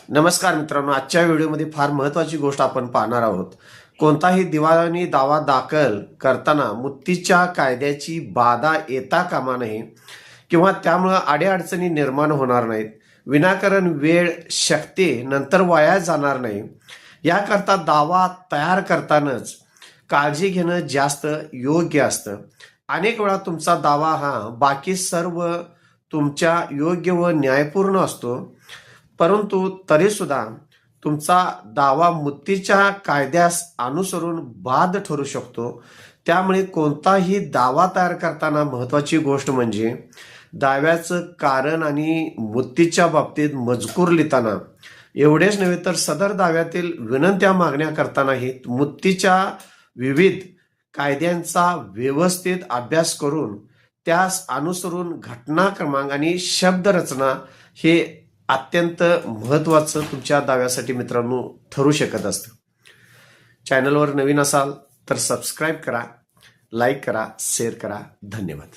नमस्कार मित्रांनो, आजच्या व्हिडिओमध्ये फार महत्त्वाची गोष्ट आपण पाहणार आहोत. कोणताही दिवाणी दावा दाखल करताना मुत्तीच्या कायद्याची बाधा येता कामा नये किंवा त्यामुळे अडीअडचणी निर्माण होणार नाहीत. विनाकारण वेळ, शक्ती नंतर वाया जाणार नाही. याकरता दावा तयार करतानाच काळजी घेणं जास्त योग्य असतं. अनेक वेळा तुमचा दावा हा बाकी सर्व तुमच्या योग्य व न्यायपूर्ण असतो, परंतु तरी सुद्धा तुमचा दावा मुत्तीच्या कायद्यास अनुसरून बाद ठरू शकतो. त्यामुळे कोणताही दावा तयार करताना महत्त्वाची गोष्ट म्हणजे दाव्याचं कारण आणि मुत्तीच्या बाबतीत मजकूर लिहिताना एवढेच नव्हे तर सदर दाव्यातील विनंत्या मागण्या करतानाही मुत्तीच्या विविध कायद्यांचा व्यवस्थित अभ्यास करून त्यास अनुसरून घटना क्रमांक आणि शब्दरचना हे अत्यंत महत्त्वाचं तुमच्या दाव्यासाठी मित्रांनो ठरू शकत असतं. चॅनलवर नवीन असाल तर सबस्क्राईब करा, लाईक करा, शेअर करा. धन्यवाद.